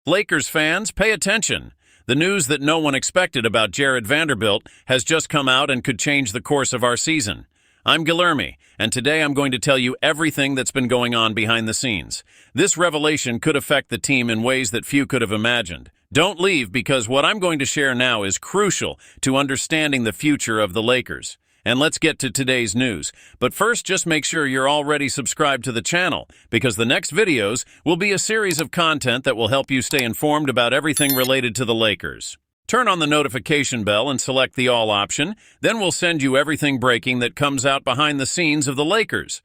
Lakers fans, pay attention. The news that no one expected about Jarred Vanderbilt has just come out and could change the course of our season. I'm Guilherme, and today I'm going to tell you everything that's been going on behind the scenes. This revelation could affect the team in ways that few could have imagined. Don't leave, because what I'm going to share now is crucial to understanding the future of the Lakers. And let's get to today's news. But first, just make sure you're already subscribed to the channel, because the next videos will be a series of content that will help you stay informed about everything related to the Lakers. Turn on the notification bell and select the All option. Then we'll send you everything breaking that comes out behind the scenes of the Lakers.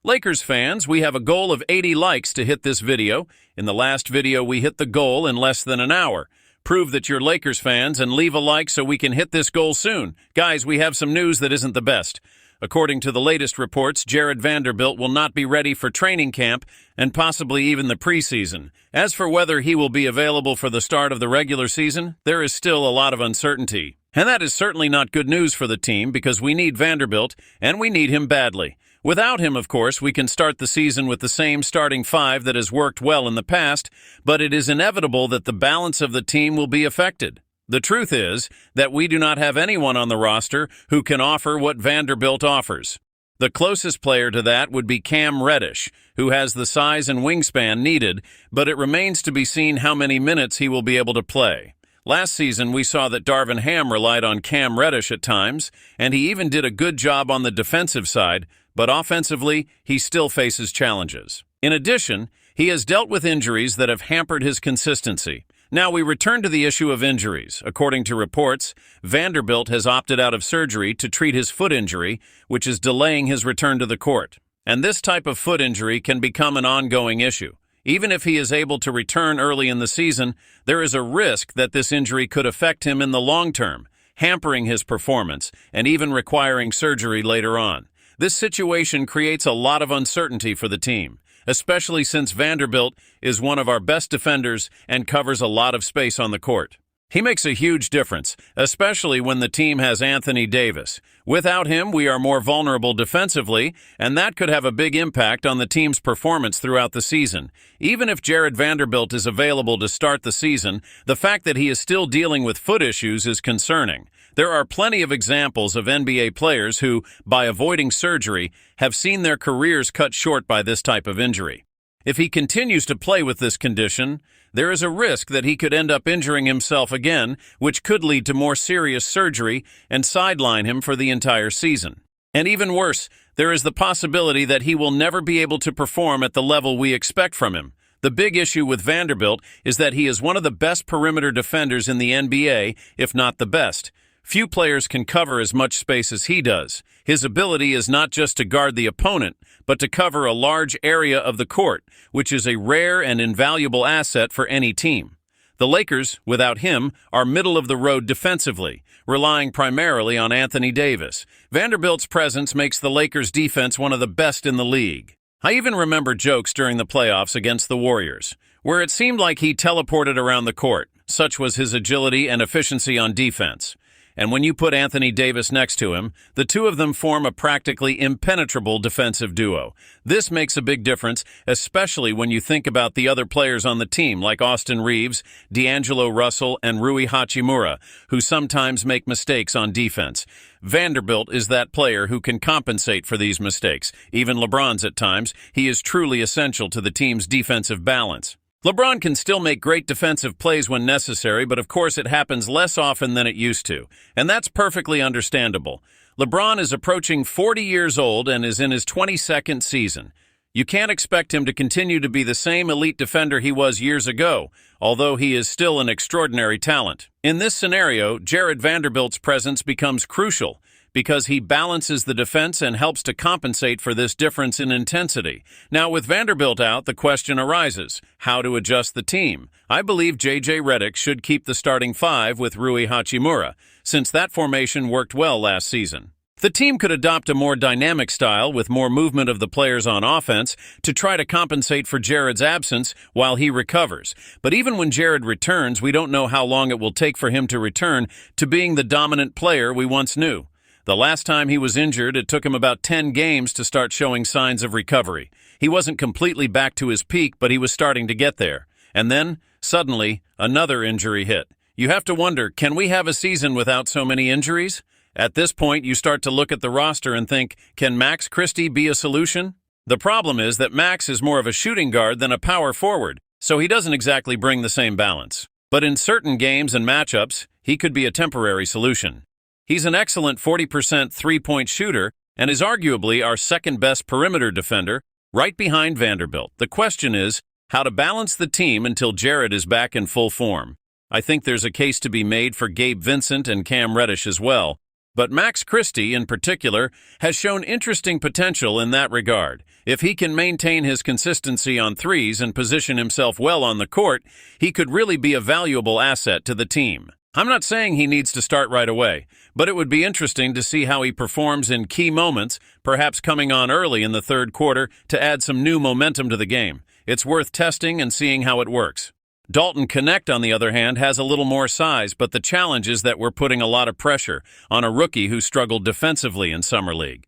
Lakers fans, we have a goal of 80 likes to hit this video. In the last video, we hit the goal in less than an hour. Prove that you're Lakers fans and leave a like so we can hit this goal soon. Guys, we have some news that isn't the best. According to the latest reports, Jarred Vanderbilt will not be ready for training camp and possibly even the preseason. As for whether he will be available for the start of the regular season, there is still a lot of uncertainty. And that is certainly not good news for the team, because we need Vanderbilt and we need him badly. Without him, of course, we can start the season with the same starting five that has worked well in the past, but it is inevitable that the balance of the team will be affected. The truth is that we do not have anyone on the roster who can offer what Vanderbilt offers. The closest player to that would be Cam Reddish, who has the size and wingspan needed, but it remains to be seen how many minutes he will be able to play. Last season, we saw that Darvin Ham relied on Cam Reddish at times, and he even did a good job on the defensive side, but offensively, he still faces challenges. In addition, he has dealt with injuries that have hampered his consistency. Now we return to the issue of injuries. According to reports, Vanderbilt has opted out of surgery to treat his foot injury, which is delaying his return to the court. And this type of foot injury can become an ongoing issue. Even if he is able to return early in the season, there is a risk that this injury could affect him in the long term, hampering his performance and even requiring surgery later on. This situation creates a lot of uncertainty for the team, especially since Vanderbilt is one of our best defenders and covers a lot of space on the court. He makes a huge difference, especially when the team has Anthony Davis. Without him, we are more vulnerable defensively, and that could have a big impact on the team's performance throughout the season. Even if Jarred Vanderbilt is available to start the season, the fact that he is still dealing with foot issues is concerning. There are plenty of examples of NBA players who, by avoiding surgery, have seen their careers cut short by this type of injury. If he continues to play with this condition, there is a risk that he could end up injuring himself again, which could lead to more serious surgery and sideline him for the entire season. And even worse, there is the possibility that he will never be able to perform at the level we expect from him. The big issue with Vanderbilt is that he is one of the best perimeter defenders in the NBA, if not the best. Few players can cover as much space as he does. His ability is not just to guard the opponent, but to cover a large area of the court, which is a rare and invaluable asset for any team. The Lakers, without him, are middle of the road defensively, relying primarily on Anthony Davis. Vanderbilt's presence makes the Lakers' defense one of the best in the league. I even remember jokes during the playoffs against the Warriors, where it seemed like he teleported around the court. Such was his agility and efficiency on defense. And when you put Anthony Davis next to him, the two of them form a practically impenetrable defensive duo. This makes a big difference, especially when you think about the other players on the team, like Austin Reeves, D'Angelo Russell, and Rui Hachimura, who sometimes make mistakes on defense. Vanderbilt is that player who can compensate for these mistakes. Even LeBron's at times. He is truly essential to the team's defensive balance. LeBron can still make great defensive plays when necessary, but of course it happens less often than it used to, and that's perfectly understandable. LeBron is approaching 40 years old and is in his 22nd season. You can't expect him to continue to be the same elite defender he was years ago, although he is still an extraordinary talent. In this scenario, Jarred Vanderbilt's presence becomes crucial, because he balances the defense and helps to compensate for this difference in intensity. Now, with Vanderbilt out, the question arises, how to adjust the team? I believe J.J. Redick should keep the starting five with Rui Hachimura, since that formation worked well last season. The team could adopt a more dynamic style with more movement of the players on offense to try to compensate for Jarred's absence while he recovers. But even when Jarred returns, we don't know how long it will take for him to return to being the dominant player we once knew. The last time he was injured, it took him about 10 games to start showing signs of recovery. He wasn't completely back to his peak, but he was starting to get there. And then Suddenly, another injury hit. You have to wonder, can we have a season without so many injuries? At this point, you start to look at the roster and think, can Max Christie be a solution? The problem is that Max is more of a shooting guard than a power forward, so he doesn't exactly bring the same balance. But in certain games and matchups, he could be a temporary solution. He's an excellent 40% three-point shooter and is arguably our second-best perimeter defender, right behind Vanderbilt. The question is how to balance the team until Jarred is back in full form. I think there's a case to be made for Gabe Vincent and Cam Reddish as well, but Max Christie, in particular, has shown interesting potential in that regard. If he can maintain his consistency on threes and position himself well on the court, he could really be a valuable asset to the team. I'm not saying he needs to start right away, but it would be interesting to see how he performs in key moments, perhaps coming on early in the third quarter to add some new momentum to the game. It's worth testing and seeing how it works. Dalton Connect, on the other hand, has a little more size, but the challenge is that we're putting a lot of pressure on a rookie who struggled defensively in Summer League.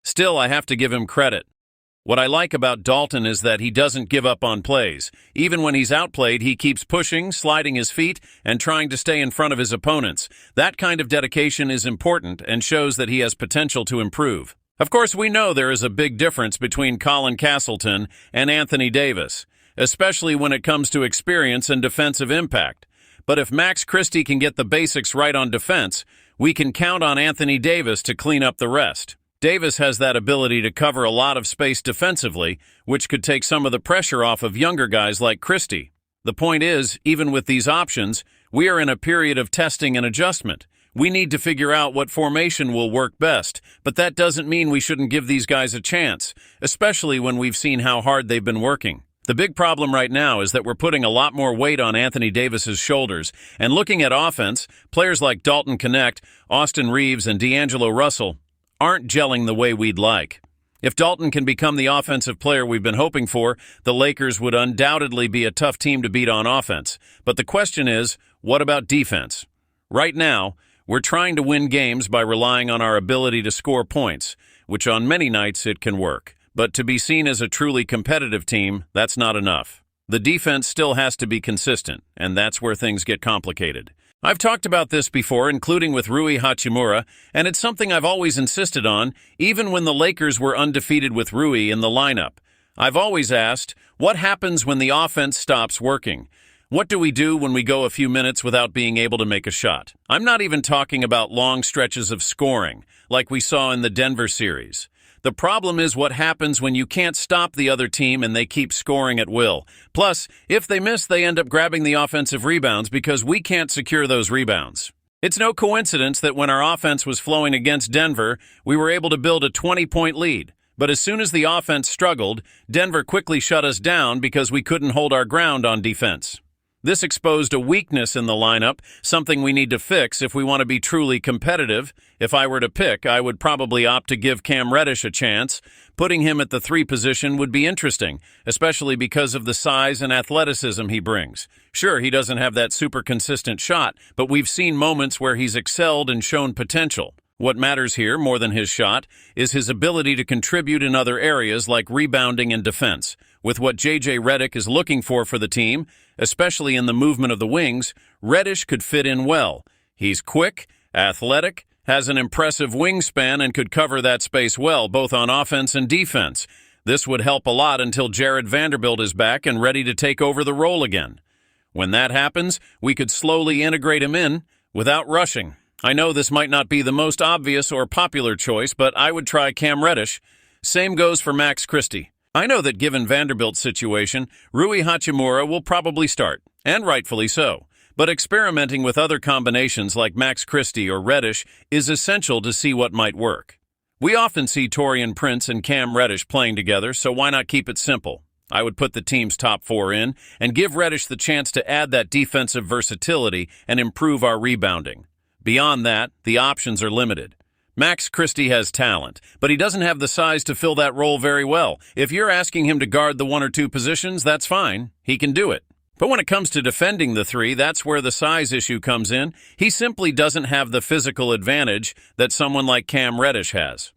Still, I have to give him credit. What I like about Dalton is that he doesn't give up on plays. Even when he's outplayed, he keeps pushing, sliding his feet, and trying to stay in front of his opponents. That kind of dedication is important and shows that he has potential to improve. Of course, we know there is a big difference between Colin Castleton and Anthony Davis, especially when it comes to experience and defensive impact. But if Max Christie can get the basics right on defense, we can count on Anthony Davis to clean up the rest. Davis has that ability to cover a lot of space defensively, which could take some of the pressure off of younger guys like Christie. The point is, even with these options, we are in a period of testing and adjustment. We need to figure out what formation will work best, but that doesn't mean we shouldn't give these guys a chance, especially when we've seen how hard they've been working. The big problem right now is that we're putting a lot more weight on Anthony Davis's shoulders, and looking at offense, players like Dalton Connect, Austin Reeves, and D'Angelo Russell aren't gelling the way we'd like. If Dalton can become the offensive player we've been hoping for, the Lakers would undoubtedly be a tough team to beat on offense. But the question is, what about defense? Right now, we're trying to win games by relying on our ability to score points, which on many nights it can work. But to be seen as a truly competitive team, that's not enough. The defense still has to be consistent, and that's where things get complicated. I've talked about this before, including with Rui Hachimura, and it's something I've always insisted on, even when the Lakers were undefeated with Rui in the lineup. I've always asked, what happens when the offense stops working? What do we do when we go a few minutes without being able to make a shot? I'm not even talking about long stretches of scoring, like we saw in the Denver series. The problem is what happens when you can't stop the other team and they keep scoring at will. Plus, if they miss, they end up grabbing the offensive rebounds because we can't secure those rebounds. It's no coincidence that when our offense was flowing against Denver, we were able to build a 20-point lead. But as soon as the offense struggled, Denver quickly shut us down because we couldn't hold our ground on defense. This exposed a weakness in the lineup, something we need to fix if we want to be truly competitive. If I were to pick, I would probably opt to give Cam Reddish a chance. Putting him at the 3 position would be interesting, especially because of the size and athleticism he brings. Sure, he doesn't have that super consistent shot, but we've seen moments where he's excelled and shown potential. What matters here, more than his shot, is his ability to contribute in other areas like rebounding and defense. With what J.J. Redick is looking for the team, especially in the movement of the wings, Reddish could fit in well. He's quick, athletic, has an impressive wingspan, and could cover that space well, both on offense and defense. This would help a lot until Jarred Vanderbilt is back and ready to take over the role again. When that happens, we could slowly integrate him in without rushing. I know this might not be the most obvious or popular choice, but I would try Cam Reddish. Same goes for Max Christie. I know that given Vanderbilt's situation, Rui Hachimura will probably start, and rightfully so. But experimenting with other combinations like Max Christie or Reddish is essential to see what might work. We often see Taurean Prince and Cam Reddish playing together, so why not keep it simple? I would put the team's top 4 in and give Reddish the chance to add that defensive versatility and improve our rebounding. Beyond that, the options are limited. Max Christie has talent, but he doesn't have the size to fill that role very well. If you're asking him to guard the 1 or 2 positions, that's fine. He can do it. But when it comes to defending the 3, that's where the size issue comes in. He simply doesn't have the physical advantage that someone like Cam Reddish has.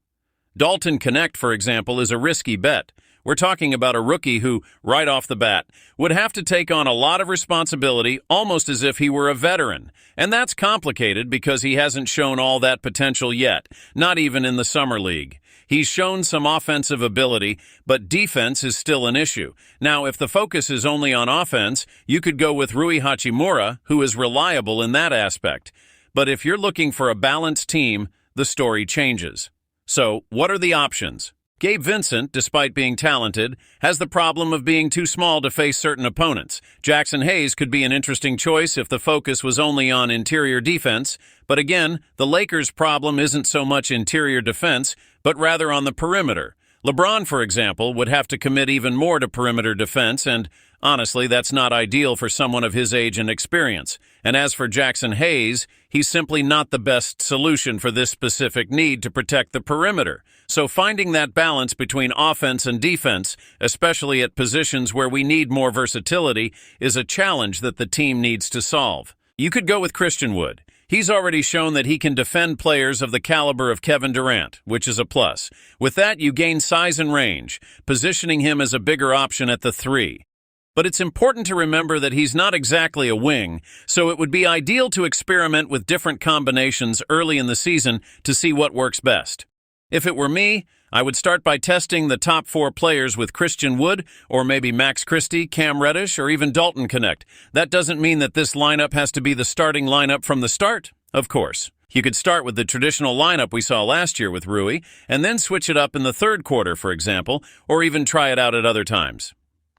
Dalton Connect, for example, is a risky bet. We're talking about a rookie who, right off the bat, would have to take on a lot of responsibility almost as if he were a veteran. And that's complicated because he hasn't shown all that potential yet, not even in the summer league. He's shown some offensive ability, but defense is still an issue. Now, if the focus is only on offense, you could go with Rui Hachimura, who is reliable in that aspect. But if you're looking for a balanced team, the story changes. So, what are the options? Gabe Vincent, despite being talented, has the problem of being too small to face certain opponents. Jackson Hayes could be an interesting choice if the focus was only on interior defense, but again, the Lakers' problem isn't so much interior defense, but rather on the perimeter. LeBron, for example, would have to commit even more to perimeter defense, and honestly, that's not ideal for someone of his age and experience. And as for Jackson Hayes, he's simply not the best solution for this specific need to protect the perimeter. So finding that balance between offense and defense, especially at positions where we need more versatility, is a challenge that the team needs to solve. You could go with Christian Wood. He's already shown that he can defend players of the caliber of Kevin Durant, which is a plus. With that, you gain size and range, positioning him as a bigger option at the 3. But it's important to remember that he's not exactly a wing, so it would be ideal to experiment with different combinations early in the season to see what works best. If it were me, I would start by testing the top 4 players with Christian Wood, or maybe Max Christie, Cam Reddish, or even Dalton Connect. That doesn't mean that this lineup has to be the starting lineup from the start, of course. You could start with the traditional lineup we saw last year with Rui, and then switch it up in the third quarter, for example, or even try it out at other times.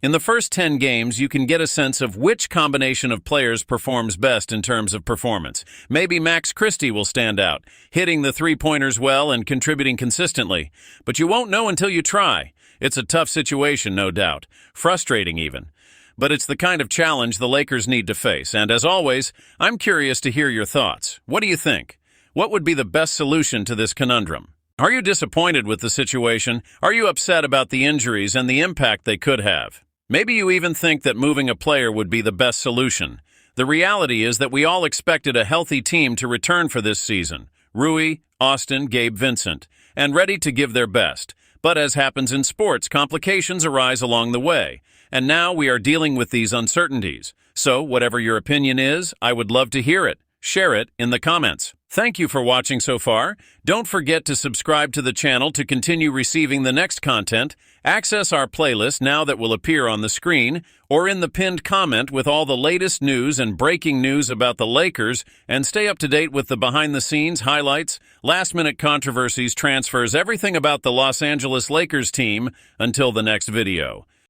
In the first 10 games, you can get a sense of which combination of players performs best in terms of performance. Maybe Max Christie will stand out, hitting the three-pointers well and contributing consistently. But you won't know until you try. It's a tough situation, no doubt. Frustrating even. But it's the kind of challenge the Lakers need to face. And as always, I'm curious to hear your thoughts. What do you think? What would be the best solution to this conundrum? Are you disappointed with the situation? Are you upset about the injuries and the impact they could have? Maybe you even think that moving a player would be the best solution. The reality is that we all expected a healthy team to return for this season. Rui, Austin, Gabe Vincent, and ready to give their best. But as happens in sports, complications arise along the way. And now we are dealing with these uncertainties. So, whatever your opinion is, I would love to hear it. Share it in the comments. Thank you for watching so far. Don't forget to subscribe to the channel to continue receiving the next content. Access our playlist now that will appear on the screen or in the pinned comment with all the latest news and breaking news about the Lakers, and stay up to date with the behind-the-scenes highlights, last-minute controversies, transfers, everything about the Los Angeles Lakers team until the next video.